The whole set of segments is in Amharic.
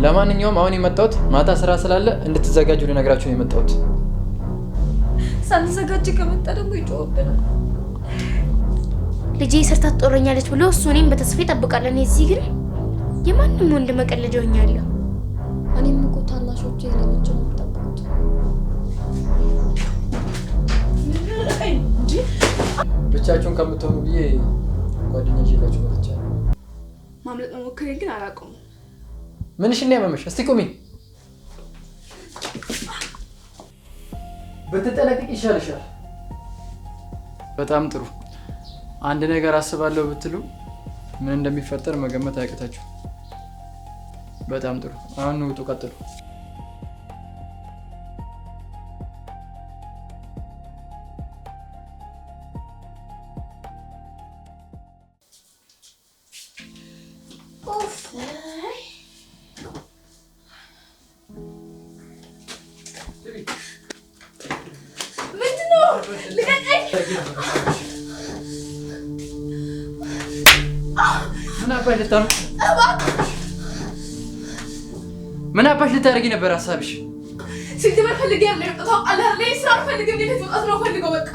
ለማንኛውም አሁን የመጣሁት ማታ ስራ ስላለ እንድትዘጋጁ ልነግራችሁ ነው የመጣሁት። ሳንዘጋጅ ከመጣ ደግሞ ይጮህብናል። ልጄ ሰርታ ትጦረኛለች ብሎ እሱ እኔም በተስፋ ይጠብቃል። እኔ እዚህ ግን የማንም ወንድ መቀለጃ ሆኛለሁ። እኔም እኮ ታናሾቼ የሌሎችን የምጠብቁት ብቻችሁን ከምትሆኑ ብዬ ጓደኞቼ ይላችሁ መጥቻለሁ። ማምለጥ መሞከሬን ግን አላውቀውም። ምንሽ ነው ያመመሽ? እስቲ ቁሚ። ብትጠነቅቂ ይሻልሻል። በጣም ጥሩ። አንድ ነገር አስባለሁ ብትሉ ምን እንደሚፈጠር መገመት አያቅታችሁ። በጣም ጥሩ። አሁን ውጡ፣ ቀጥሉ። ምን አባሽ ልታደርጊ ነበር ሀሳብሽ? ሲልትመር ፈልጌ ያለ የመጣው አላህ ላይ ስራ ፈልጌ እንዴት ወጣት ነው ፈልገው በቃ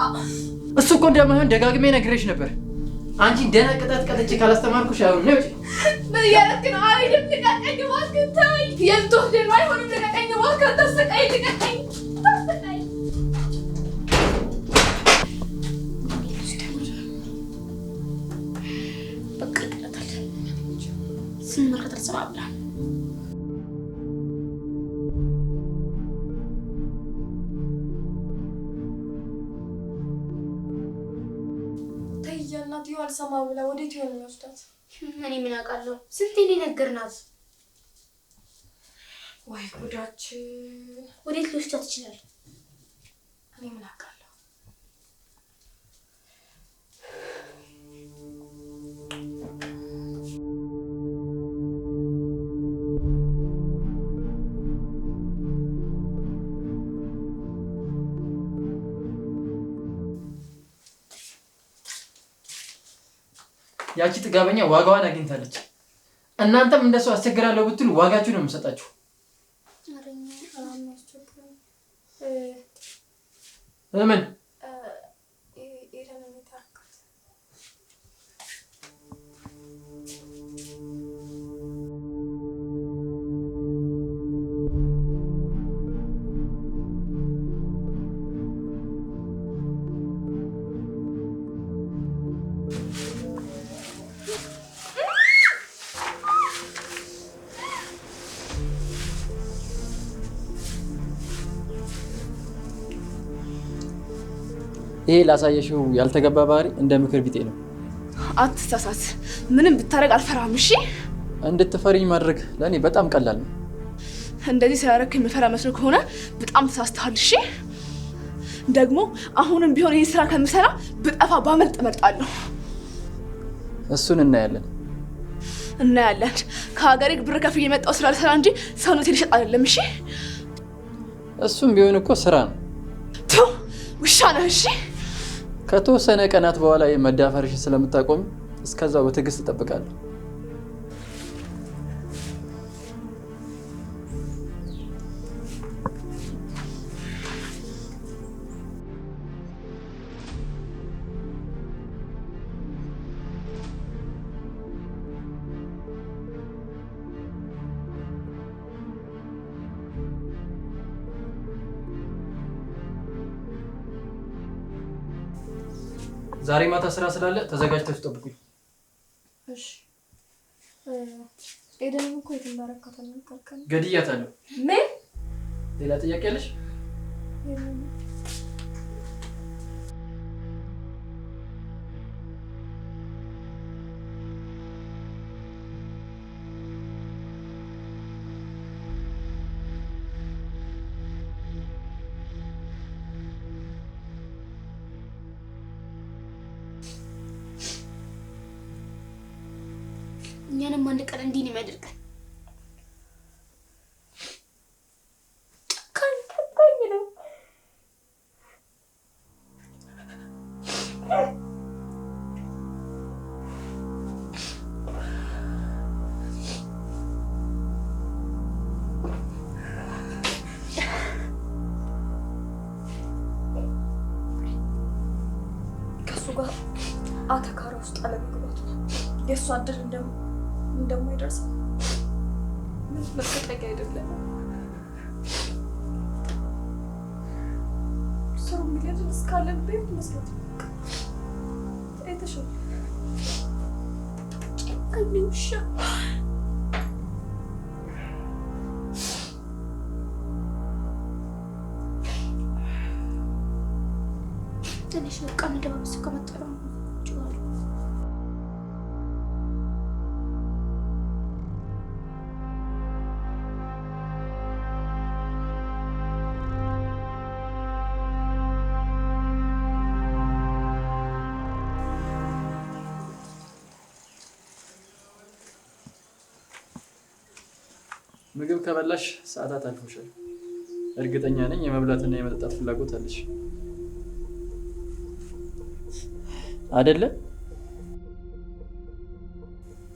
እሱ እኮ እንደማይሆን ደጋግሜ ነግሬሽ ነበር። አንቺ ደህና ቅጣት ቀጥቼ ካላስተማርኩሽ አይሆንም ነው። ምን እያደረክ ነው? አይደል ልቀቀኝ እባክህ ተይ። የልትወስደኝ ነው አይሆንም። ልቀቀኝ እባክህ አታሰቃይ። ልቀቀኝ አታሰቃይ። በቃ ይቀጥላል። ስንመለከት ሰባብላ እናትየው አልሰማ ብላ ወዴት ይሆን የሚወስዳት? እኔ ምን አውቃለሁ? ስንቴ ነው ነገርናት። ወይ ጉዳችን! ወዴት ሊወስዳት ይችላል? እኔ ምን አውቃለሁ? ያቺ ጥጋበኛ ዋጋዋን አግኝታለች። እናንተም እንደሱ አስቸግራለሁ ብትሉ ዋጋችሁ ነው የምሰጣችሁ። ምን ይሄ ላሳየሽው ያልተገባ ባህሪ እንደ ምክር ቢጤ ነው። አትሳሳት። ምንም ብታረግ አልፈራም። እሺ? እንድትፈሪኝ ማድረግ ለኔ በጣም ቀላል ነው። እንደዚህ ሲያረክ የምፈራ መስሎ ከሆነ በጣም ተሳስተሃል። እሺ? ደግሞ አሁንም ቢሆን ይሄን ስራ ከምሰራ ብጠፋ ባመልጥ እመርጣለሁ። እሱን እናያለን። ከሀገሬ ብር ከፍዬ የመጣው ስራ ልሰራ እንጂ ሰውነቴን ልሸጥ አይደለም። እሺ? እሱም ቢሆን እኮ ስራ ነው። ውሻ ነህ። እሺ? ከተወሰነ ቀናት በኋላ የመዳፈርሽ ስለምታቆሚ እስከዛው በትዕግስት እጠብቃለሁ። ዛሬ ማታ ስራ ስላለ ተዘጋጅተሽ ጠብቁኝ። እሺ። ኤደንም እኮ የተማረከተ ነው። ገድያታለሁ። ምን? ሌላ ጥያቄ አለሽ? እኛንም አንድ ቀን እንዲህ ነው የሚያደርገን። ጨካኝ ነው። ጋር አተካራ ውስጥ አለመግባቱ የእሷ እድል እንደማይደርስ ምን መጠቀቅ አይደለም። ሰው ሚሊዮን እስካለን ቤት መስራት አይተሽው ጨካኝውሻ ትንሽ ቀን እንደማብስ ከመጣው ጭዋል ምግብ ከበላሽ ሰዓታት አልፎሻል። እርግጠኛ ነኝ የመብላትና የመጠጣት ፍላጎት አለሽ አይደለ?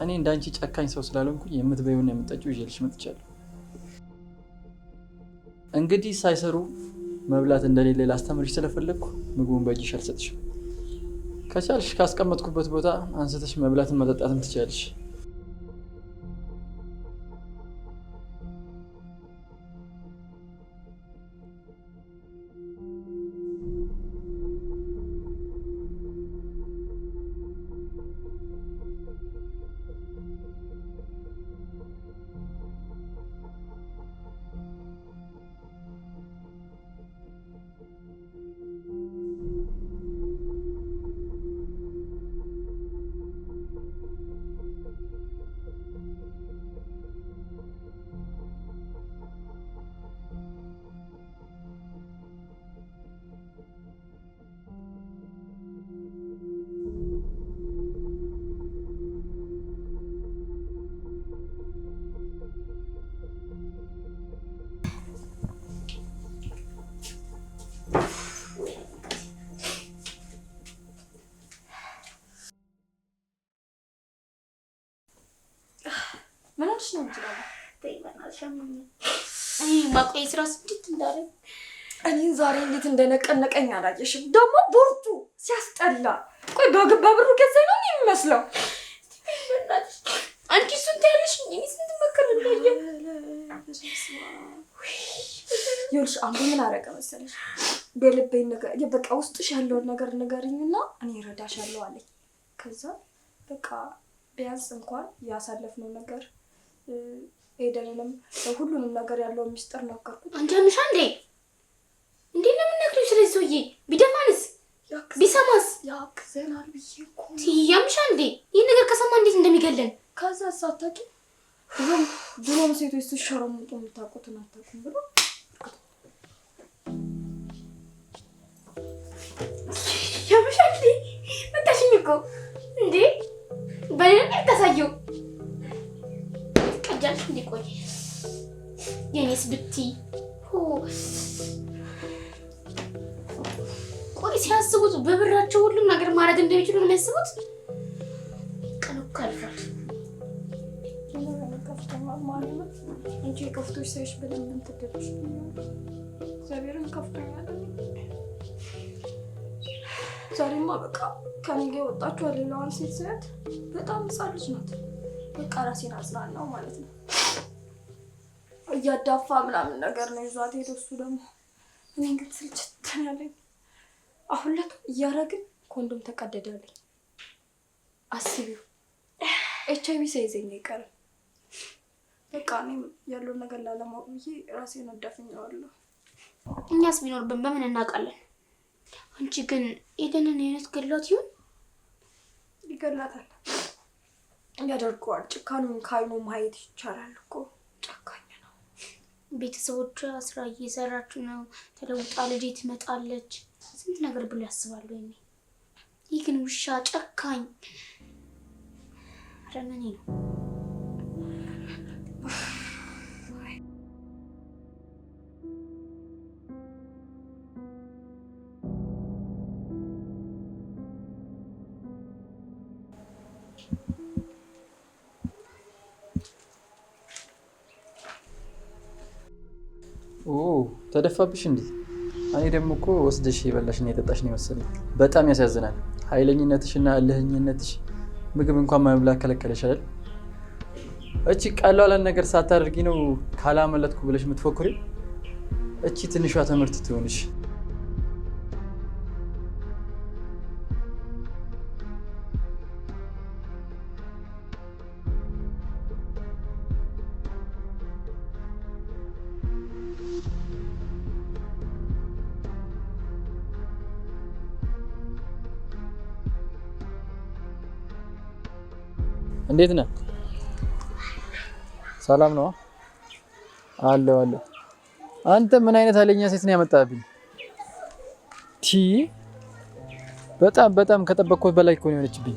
እኔ እንዳንቺ ጨካኝ ሰው ስላልሆንኩኝ የምትበይውና የምትጠጪው ይዤልሽ መጥቻለሁ። እንግዲህ ሳይሰሩ መብላት እንደሌለ ላስተምርሽ ስለፈለግኩ ምግቡን በእጅሽ አልሰጥሽም። ከቻልሽ ካስቀመጥኩበት ቦታ አንስተሽ መብላትን መጠጣትም ትችያለሽ። ምንሽ ነው እንጂ ማቆይ ስራ ስድት እንዳለ እኔ ዛሬ እንዴት እንደነቀነቀኝ አላየሽም? ደግሞ ቦርቱ ሲያስጠላ። ቆይ በብሩ ገዛኝ ነው የሚመስለው። አንቺ ስንት ያለሽ እንዴ? ስንት መከረ እንደየ ይኸውልሽ አንዱ ምን አደረገ መሰለሽ? በልቤን ነገር በቃ ውስጥሽ ያለውን ነገር ንገሪኝና እኔ እረዳሻለሁ አለኝ። ከዛ በቃ ቢያንስ እንኳን ያሳለፍነው ነገር ኤደንንም ሁሉንም ነገር ያለው ሚስጥር ነገርኩት። አንቺ አንሻ እንዴ ለምን ነግሪው? ስለዚህ ሰውዬ ቢደማንስ ቢሰማስ ያክዘናል ብዬ እኮ ያምሻ እንዴ ይሄ ነገር ከሰማ እንዴት እንደሚገለን ከዛ ሳታቂ ድሮም ሴቶች ሲሸረሙጡ የምታውቁትን አታውቁም ብሎ ያምሻ እንዴ መጣሽኝ እኮ እንዴ በሌላ ታሳየው ቀጃልሽ እንዴ? ቆይ የኔስ ብቲ ቆይ ሲያስቡት በብራቸው ሁሉም ነገር ማድረግ እንደሚችሉ ነው የሚያስቡት። ቀኑ ካልፏል። ማለት እንጂ ከፍቶሽ ሳይሽ በደንብ እንትደርሽ እግዚአብሔርን ከፍቶኛል። ዛሬማ በቃ ከኔ ጋር የወጣችው ሌላዋን ሴት ሳያት በጣም ሕፃን ልጅ ናት። በቃ ራሴን አጽናናው ማለት ነው። እያዳፋ ምናምን ነገር ነው ይዟት ሄዶ እሱ ደግሞ እኔ እንግዲህ ስልችት ያለኝ አሁን ላይ እያደረግን ኮንዶም ተቀደዳለኝ። አስቢው ኤችአይቪ ሳይዘኝ አይቀርም። በቃ እኔም ያለውን ነገር ላለማወቅ ብዬ ራሴን አዳፍኛለሁ። እኛስ ቢኖርብን በምን እናውቃለን? አንቺ ግን ኤደንን የነት ገላት ይሁን ይገላታል። ያደርገዋል። ጭካኑን ካይኑ ማየት ይቻላል እኮ ጨካኝ ነው። ቤተሰቦቿ ስራ እየሰራች ነው። ተለውጣ ልጅ ትመጣለች። ስንት ነገር ብሎ ያስባሉ። ይህ ግን ውሻ ጨካኝ ረመኔ ነው። ተደፋብሽ እንዴ? እኔ ደግሞ እኮ ወስደሽ የበላሽና የጠጣሽ ነው መሰለኝ። በጣም ያሳዝናል። ኃይለኝነትሽና እልህኝነትሽ ምግብ እንኳን መብላት ከለከለሽ አይደል? እቺ ቀላል ነገር ሳታደርጊ ነው ካላመለጥኩ ብለሽ የምትፎክሪው? እቺ ትንሿ ትምህርት ትሆንሽ። እንዴት ነህ? ሰላም ነው? አለው። አንተ ምን አይነት ኃይለኛ ሴት ነው ያመጣብኝ? በጣም ከጠበቅኩት በላይ እኮ ነው የሆነችብኝ።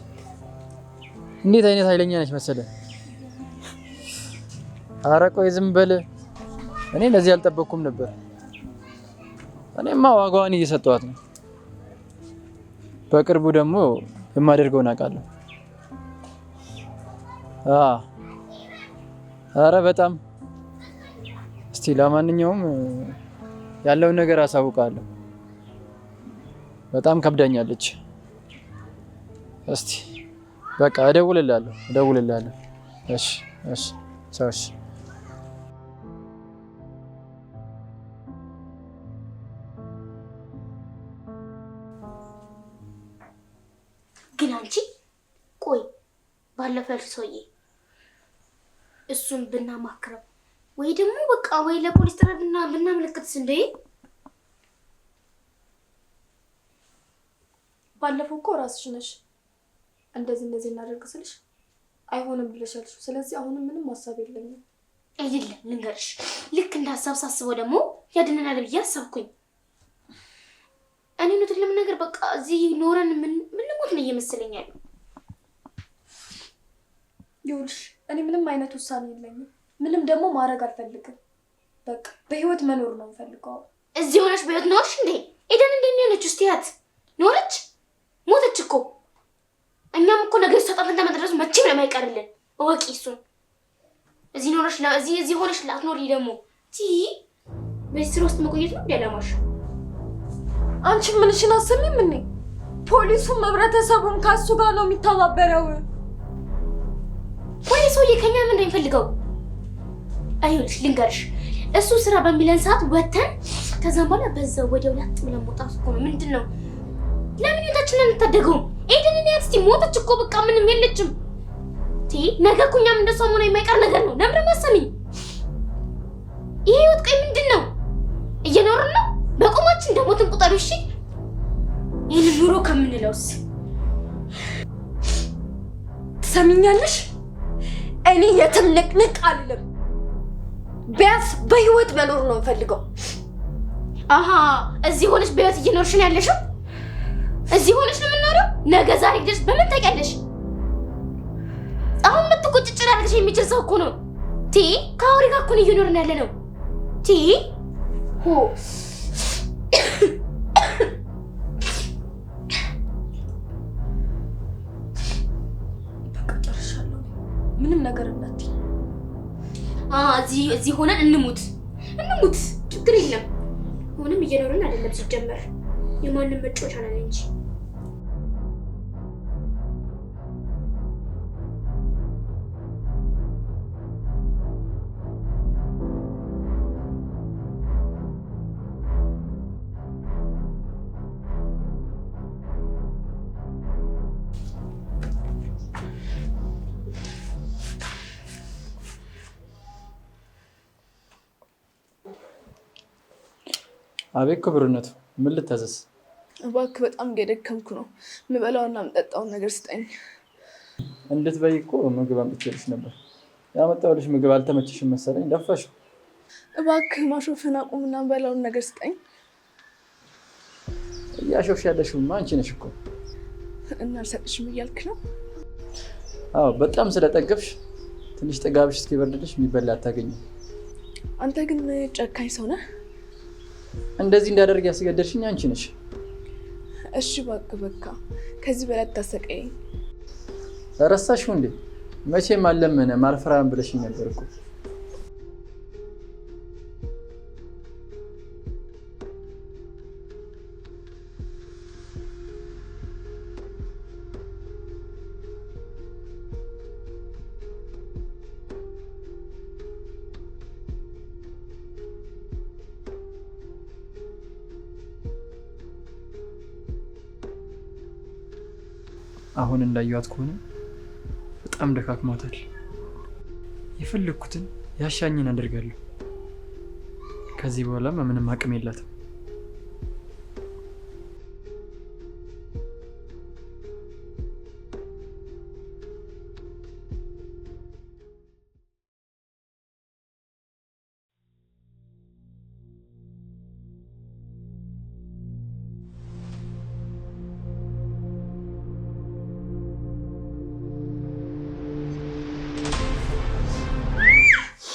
እንዴት አይነት ኃይለኛ ነች መሰለህ? ኧረ ቆይ ዝም በል። እኔ ለዚህ አልጠበቅኩም ነበር። እኔማ ዋጋዋን እየሰጠኋት ነው። በቅርቡ ደግሞ የማደርገውን አውቃለሁ። ኧረ በጣም እስቲ ለማንኛውም ያለውን ነገር አሳውቃለሁ። በጣም ከብዳኛለች። እስቲ በቃ እደውልልሃለሁ። እሺ ቻው። ግን አንቺ ቆይ ባለፈው ሰውዬ እሱን ብናማክረው ወይ ደግሞ በቃ ወይ ለፖሊስ ጥረትና ብናመለክትስ እንዴ? ባለፈው እኮ ራስሽ ነሽ እንደዚህ እናደርግ ስልሽ አይሆንም ብለሻልሽ። ስለዚህ አሁንም ምንም ሀሳብ የለኝም። አይደለም ልንገርሽ፣ ልክ እንደ ሀሳብ ሳስበው ደግሞ ያድነናል ብዬ አሰብኩኝ። እኔ ነው ትልም ነገር በቃ እዚህ ኖረን ምንሞት ነው እየመሰለኝ ያለው። ይኸውልሽ እኔ ምንም አይነት ውሳኔ የለኝም። ምንም ደግሞ ማድረግ አልፈልግም። በቃ በህይወት መኖር ነው የምፈልገው። እዚህ ሆነሽ በህይወት ኖርሽ እንዴ? ኤደን እንዴት ነው የሆነችው? እስቲ ያት ኖረች ሞተች እኮ። እኛም እኮ ነገር ተጣጣንታ መድረሱ መቼም ለማይቀርልን እወቂ። እሱን እዚህ ኖረሽ እዚህ ሆነሽ ላትኖሪ ደግሞ በዚህ ስራ ውስጥ መቆየት ነው ያለማሽ። አንቺ ምንሽን አሰሚም እንዴ? ፖሊሱም ህብረተሰቡም ካሱ ጋር ነው የሚተባበረው። ወይ ሰውዬ ከኛ ምን እንደሚፈልገው አይውልሽ ልንገርሽ። እሱ ስራ በሚለን ሰዓት ወተን ከዛም በኋላ በዛው ወዲያው ላጥ ብለን መውጣት እኮ ነው። ምንድነው ለምን ህይወታችንን እንታደገው? ኤደንን ያት እስቲ ሞተች እኮ በቃ ምንም የለችም። ነገ እኮ እኛም እንደሷ መሆን የማይቀር ነገር ነው። ለምን ማሰሚኝ? ይሄ ህይወት ቆይ ምንድነው? እየኖርን ነው በቁማችን እንደሞትን ቁጠሩ። እሺ ይሄን ኑሮ ከምንለውስ ትሰሚኛለሽ? እኔ የትም ንቅንቅ አልልም። ቢያንስ በህይወት መኖር ነው የምፈልገው። እዚህ ሆነሽ በህይወት እየኖርሽ ነው ያለሽው? እዚህ ሆነሽ ነው የምንኖረው? ነገ ዛሬ ግደሽ በምን ታውቂያለሽ? አሁን ምትቆጭጭር አድርገሽ የሚችል ሰው እኮ ነው። ከአውሪ ጋር እኮ ነው እየኖርን ያለ ነው። ምንም ነገር እንዳትይ። እዚህ ሆነን እንሙት ችግር የለም። አሁንም እየኖርን አይደለም ሲጀመር የማንም መጫወቻ ነን እንጂ። አቤት ክብርነቱ፣ ምን ልታዘዝ? እባክህ በጣም እየደከምኩ ነው። የምበላውና የምጠጣውን ነገር ስጠኝ። እንድትበይ እኮ ምግብ አምጥቼልሽ ነበር። ያመጣሁልሽ ምግብ አልተመቸሽም መሰለኝ ደፋሽው። እባክህ ማሾፍን አቁምና የምበላውን ነገር ስጠኝ። እያሾፍሽ ያለሽውማ አንቺ ነሽ እኮ። እና አልሰጥሽም እያልክ ነው? አዎ፣ በጣም ስለጠገብሽ ትንሽ ጥጋብሽ እስኪበርድልሽ የሚበላ አታገኝም። አንተ ግን ጨካኝ ሰው ነህ። እንደዚህ እንዳደርግ ያስገደድሽኝ አንቺ ነሽ። እሺ እባክህ በቃ ከዚህ በላይ አታሰቃየኝ። ረሳሽው እንዴ? መቼም አልለመነም አልፈራም ብለሽኝ ነበር እኮ። አሁን እንዳየዋት ከሆነ በጣም ደካክሟታል። የፈለግኩትን ያሻኝን አደርጋለሁ። ከዚህ በኋላ ምንም አቅም የላትም።